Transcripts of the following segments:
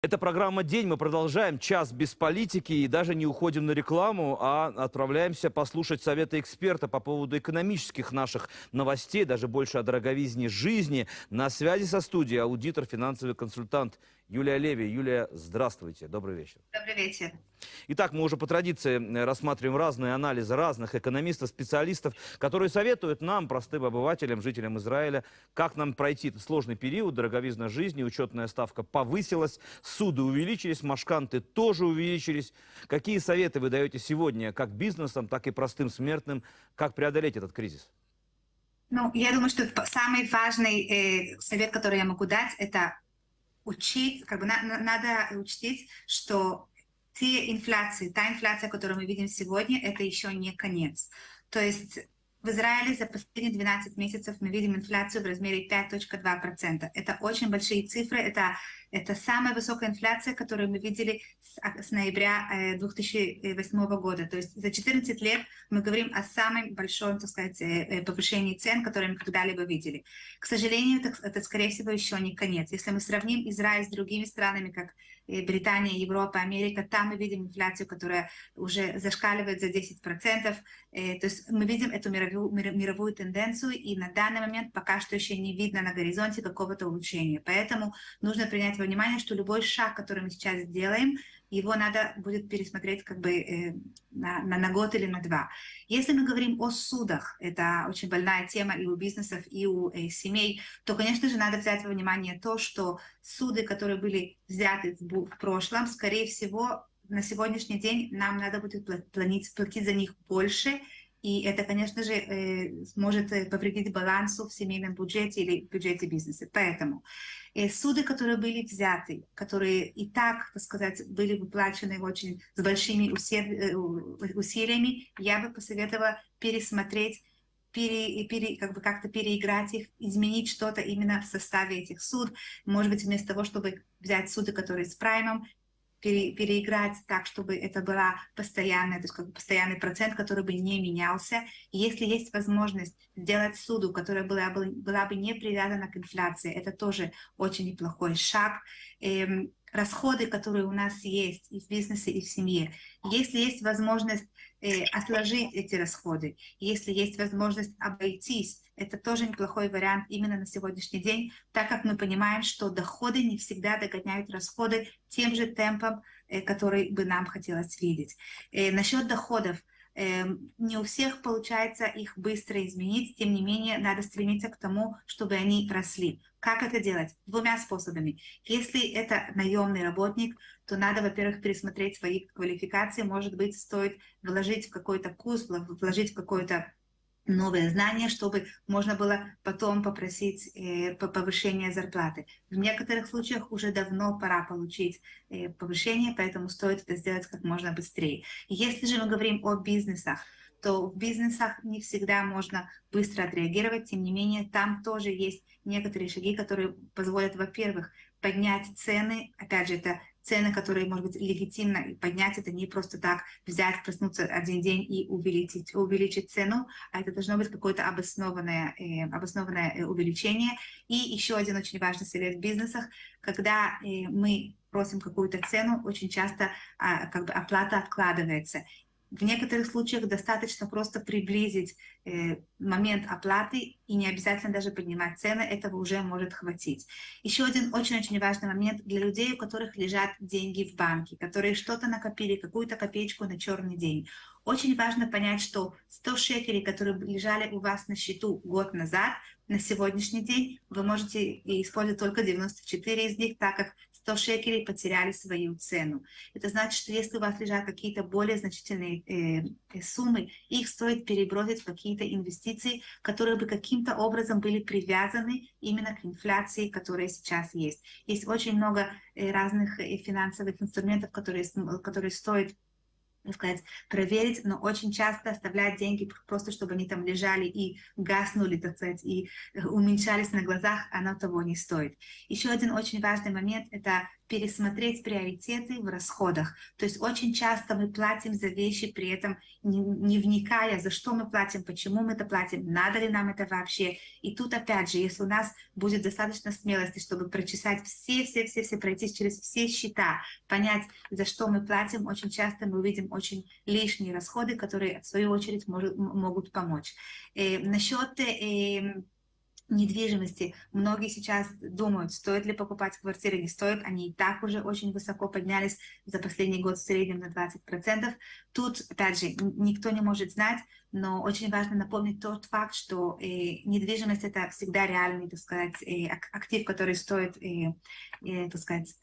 Это программа «День». Мы продолжаем час без политики и даже не уходим на рекламу, а отправляемся послушать советы эксперта по поводу экономических наших новостей, даже больше о дороговизне жизни. На связи со студией аудитор, финансовый консультант Юлия Леви. Юлия, здравствуйте. Добрый вечер. Добрый вечер. Итак, мы уже по традиции рассматриваем разные анализы разных экономистов, специалистов, которые советуют нам, простым обывателям, жителям Израиля, как нам пройти этот сложный период, дороговизна жизни, учетная ставка повысилась, суды увеличились, машканты тоже увеличились. Какие советы вы даете сегодня как бизнесам, так и простым смертным, как преодолеть этот кризис? Ну, я думаю, что самый важный совет, который я могу дать, это учить, надо учтить, что та инфляция, которую мы видим сегодня, это еще не конец. То есть в Израиле за последние 12 месяцев мы видим инфляцию в размере 5,2%. Это очень большие цифры, это самая высокая инфляция, которую мы видели с ноября 2008 года. То есть за 14 лет мы говорим о самом большом, так сказать, повышении цен, которые мы когда-либо видели. К сожалению, это, скорее всего, еще не конец. Если мы сравним Израиль с другими странами, как Британия, Европа, Америка, там мы видим инфляцию, которая уже зашкаливает за 10%. То есть мы видим эту мировую тенденцию, и на данный момент пока что еще не видно на горизонте какого-то улучшения. Поэтому нужно принять во внимание, что любой шаг, который мы сейчас сделаем, его надо будет пересмотреть на год или на два. Если мы говорим о судах, это очень больная тема и у бизнесов, и у семей, то, конечно же, надо взять во внимание то, что суды, которые были взяты в прошлом, скорее всего, на сегодняшний день нам надо будет платить за них больше, и это, конечно же, может повредить балансу в семейном бюджете или в бюджете бизнеса. Поэтому суды, которые были взяты, которые и так, так сказать, были выплачены очень с большими усилиями, я бы посоветовала пересмотреть, как-то переиграть их, изменить что-то именно в составе этих суд. Может быть, вместо того, чтобы взять суды, которые с праймом, переиграть так, чтобы это была постоянная, то есть как бы постоянный процент, который бы не менялся. И если есть возможность сделать суду, которая была бы не привязана к инфляции, это тоже очень неплохой шаг. Расходы, которые у нас есть и в бизнесе, и в семье. Если есть возможность отложить эти расходы, если есть возможность обойтись, это тоже неплохой вариант именно на сегодняшний день, так как мы понимаем, что доходы не всегда догоняют расходы тем же темпом, который бы нам хотелось видеть. Насчет доходов. Не у всех получается их быстро изменить, тем не менее надо стремиться к тому, чтобы они росли. Как это делать? Двумя способами. Если это наемный работник, то надо, во-первых, пересмотреть свои квалификации. Может быть, стоит вложить в какой-то курс, вложить в какой-то новые знания, чтобы можно было потом попросить повышения зарплаты. В некоторых случаях уже давно пора получить повышение, поэтому стоит это сделать как можно быстрее. Если же мы говорим о бизнесах, то в бизнесах не всегда можно быстро отреагировать, тем не менее там тоже есть некоторые шаги, которые позволят, во-первых, поднять цены, опять же, это цены, которые, может быть, легитимно поднять, это не просто так взять, проснуться один день и увеличить цену, а это должно быть какое-то обоснованное увеличение. И еще один очень важный совет в бизнесах, когда мы просим какую-то цену, очень часто как бы оплата откладывается. В некоторых случаях достаточно просто приблизить момент оплаты и не обязательно даже поднимать цены, этого уже может хватить. Еще один очень-очень важный момент для людей, у которых лежат деньги в банке, которые что-то накопили, какую-то копеечку на черный день. Очень важно понять, что 100 шекелей, которые лежали у вас на счету год назад, на сегодняшний день вы можете использовать только 94 из них, так как 100 шекелей потеряли свою цену. Это значит, что если у вас лежат какие-то более значительные суммы, их стоит перебросить в какие-то инвестиции, которые бы каким-то образом были привязаны именно к инфляции, которая сейчас есть. Есть очень много разных финансовых инструментов, которые стоит, так сказать, проверить, но очень часто оставлять деньги просто, чтобы они там лежали и гаснули, так сказать, и уменьшались на глазах, оно того не стоит. Еще один очень важный момент – это пересмотреть приоритеты в расходах. То есть очень часто мы платим за вещи, при этом не вникая, за что мы платим, почему мы это платим, надо ли нам это вообще. И тут опять же, если у нас будет достаточно смелости, чтобы прочесать все, пройтись через все счета, понять, за что мы платим, очень часто мы увидим очень лишние расходы, которые в свою очередь могут помочь. Насчет недвижимости. Многие сейчас думают, стоит ли покупать квартиры, не стоит. Они и так уже очень высоко поднялись за последний год в среднем на 20%. Тут, опять же, никто не может знать, но очень важно напомнить тот факт, что недвижимость — это всегда реальный, так сказать, актив, который стоит, так сказать,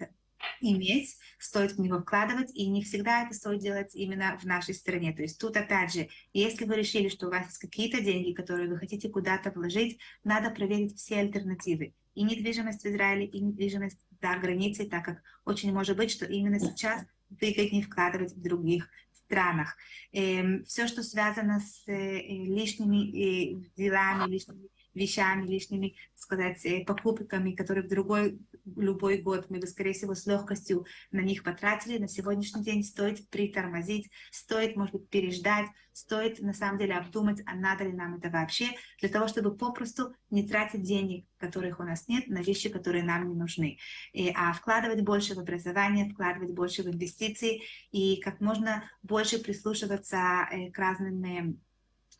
иметь, стоит в него вкладывать, и не всегда это стоит делать именно в нашей стране. То есть тут, опять же, если вы решили, что у вас есть какие-то деньги, которые вы хотите куда-то вложить, надо проверить все альтернативы. И недвижимость в Израиле, и недвижимость за границей, так как очень может быть, что именно сейчас выгоднее вкладывать в других странах. Все, что связано с лишними делами, лишними вещами, лишними, так сказать, покупками, которые в любой год мы бы, скорее всего, с легкостью на них потратили. На сегодняшний день стоит притормозить, стоит, может быть, переждать, стоит, на самом деле, обдумать, а надо ли нам это вообще, для того, чтобы попросту не тратить денег, которых у нас нет, на вещи, которые нам не нужны. А вкладывать больше в образование, вкладывать больше в инвестиции и как можно больше прислушиваться к разным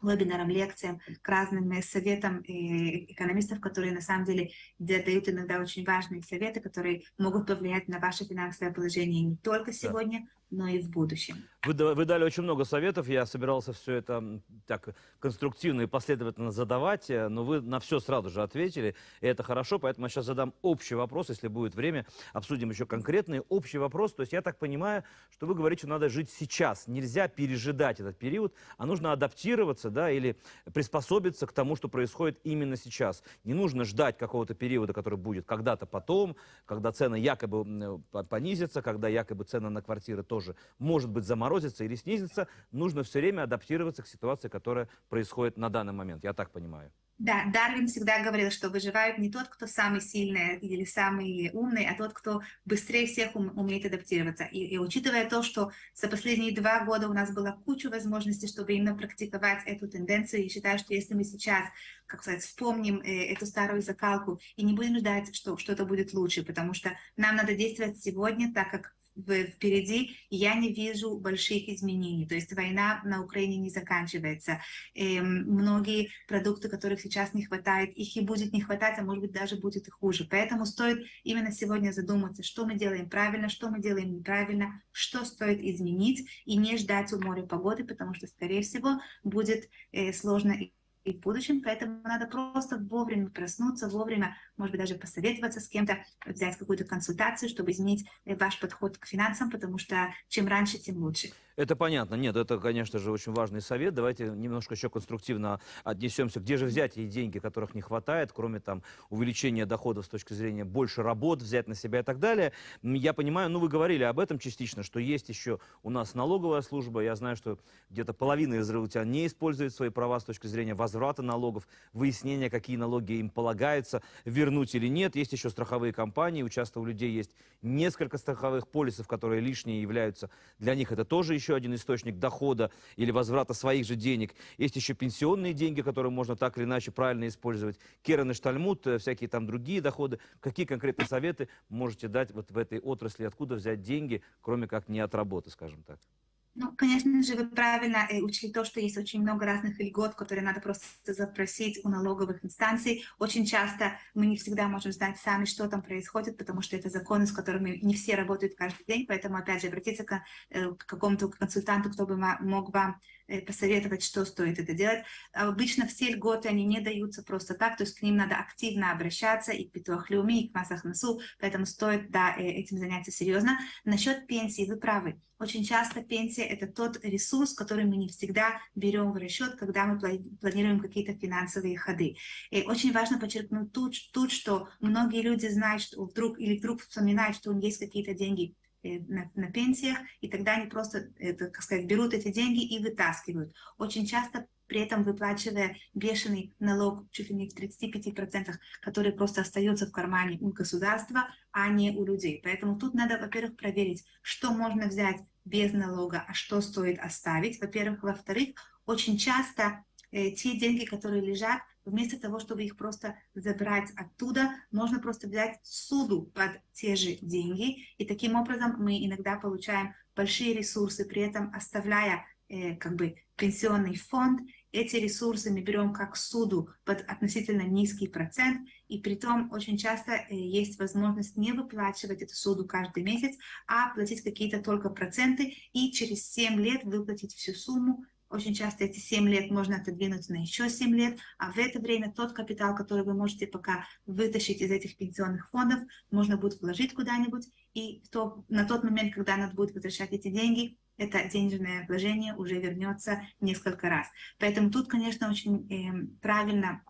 вебинарам, лекциям, к разным советам экономистов, которые на самом деле дают иногда очень важные советы, которые могут повлиять на ваше финансовое положение не только Да. сегодня, но и в будущем. Вы дали очень много советов, я собирался все это так конструктивно и последовательно задавать, но вы на все сразу же ответили, и это хорошо, поэтому я сейчас задам общий вопрос, если будет время, обсудим еще конкретный общий вопрос. То есть я так понимаю, что вы говорите, что надо жить сейчас, нельзя пережидать этот период, а нужно адаптироваться, да, или приспособиться к тому, что происходит именно сейчас. Не нужно ждать какого-то периода, который будет когда-то потом, когда цены якобы понизятся, когда якобы цены на квартиры тоже, может быть, заморозятся или снизится, нужно все время адаптироваться к ситуации, которая происходит на данный момент. Я так понимаю. Да, Дарвин всегда говорил, что выживает не тот, кто самый сильный или самый умный, а тот, кто быстрее всех умеет адаптироваться. И учитывая то, что за последние 2 года у нас была куча возможностей, чтобы именно практиковать эту тенденцию, я считаю, что если мы сейчас, как сказать, вспомним эту старую закалку и не будем ждать, что что-то будет лучше, потому что нам надо действовать сегодня, так как впереди я не вижу больших изменений. То есть война на Украине не заканчивается. Многие продукты, которых сейчас не хватает, их и будет не хватать, а может быть даже будет и хуже. Поэтому стоит именно сегодня задуматься, что мы делаем правильно, что мы делаем неправильно, что стоит изменить, и не ждать у моря погоды, потому что, скорее всего, будет сложно и в будущем, поэтому надо просто вовремя проснуться, вовремя, может быть, даже посоветоваться с кем-то, взять какую-то консультацию, чтобы изменить ваш подход к финансам, потому что чем раньше, тем лучше. Это понятно. Нет, это, конечно же, очень важный совет. Давайте немножко еще конструктивно отнесемся. Где же взять эти деньги, которых не хватает, кроме там увеличения доходов с точки зрения больше работ, взять на себя и так далее. Я понимаю, ну вы говорили об этом частично, что есть еще у нас налоговая служба. Я знаю, что где-то половина израильтян не использует свои права с точки зрения возврата налогов, выяснения, какие налоги им полагается вернуть или нет. Есть еще страховые компании, у часто у людей есть несколько страховых полисов, которые лишние являются. Для них это тоже еще один источник дохода или возврата своих же денег. Есть еще пенсионные деньги, которые можно так или иначе правильно использовать. Керен и Штальмут, всякие там другие доходы. Какие конкретные советы можете дать вот в этой отрасли? Откуда взять деньги, кроме как не от работы, скажем так? Ну, конечно же, вы правильно учли то, что есть очень много разных льгот, которые надо просто запросить у налоговых инстанций. Очень часто мы не всегда можем знать сами, что там происходит, потому что это законы, с которыми не все работают каждый день. Поэтому, опять же, обратиться к какому-то консультанту, кто бы мог вам посоветовать, что стоит это делать. Обычно все льготы, они не даются просто так, то есть к ним надо активно обращаться и к Питуах Леуми, и к Мас Ахнасу, поэтому стоит, да, этим заняться серьезно. Насчет пенсии, вы правы. Очень часто пенсия — это тот ресурс, который мы не всегда берем в расчет, когда мы планируем какие-то финансовые ходы. И очень важно подчеркнуть тут, что многие люди знают, что вдруг вспоминают, что у них есть какие-то деньги на пенсиях, и тогда они просто, как сказать, берут эти деньги и вытаскивают. Очень часто при этом выплачивая бешеный налог чуть ли не в 35%, который просто остается в кармане у государства, а не у людей. Поэтому тут надо, во-первых, проверить, что можно взять без налога, а что стоит оставить, во-первых. Во-вторых, очень часто те деньги, которые лежат, вместо того, чтобы их просто забрать оттуда, можно просто взять суду под те же деньги. И таким образом мы иногда получаем большие ресурсы, при этом оставляя как бы пенсионный фонд. Эти ресурсы мы берем как суду под относительно низкий процент, и при том очень часто есть возможность не выплачивать эту суду каждый месяц, а платить какие-то только проценты и через 7 лет выплатить всю сумму. Очень часто эти 7 лет можно отодвинуть на еще 7 лет, а в это время тот капитал, который вы можете пока вытащить из этих пенсионных фондов, можно будет вложить куда-нибудь, и на тот момент, когда надо будет возвращать эти деньги, это денежное вложение уже вернется несколько раз. Поэтому тут, конечно, очень правильно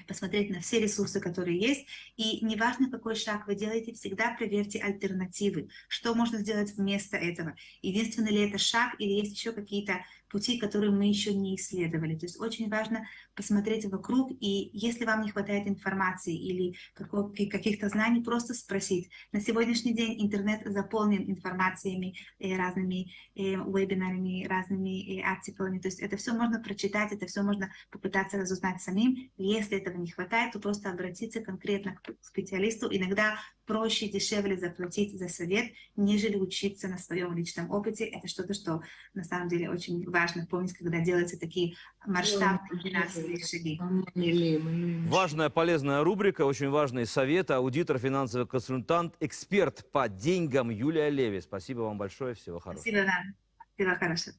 посмотреть на все ресурсы, которые есть, и неважно, какой шаг вы делаете, всегда проверьте альтернативы, что можно сделать вместо этого. Единственный ли это шаг, или есть еще какие-то пути, которые мы еще не исследовали. То есть очень важно посмотреть вокруг, и если вам не хватает информации или каких-то знаний, просто спросить. На сегодняшний день интернет заполнен информациями, разными вебинарами, разными артиклами. То есть это все можно прочитать, это все можно попытаться разузнать самим. Если этого не хватает, то просто обратиться конкретно к специалисту. Иногда проще и дешевле заплатить за совет, нежели учиться на своем личном опыте. Это что-то, что на самом деле очень важно помнить, когда делаются такие масштабные финансовые шаги. Важная, полезная рубрика, очень важные советы. Аудитор, финансовый консультант, эксперт по деньгам Юлия Леви. Спасибо вам большое, всего хорошего. Спасибо вам. Всего хорошего.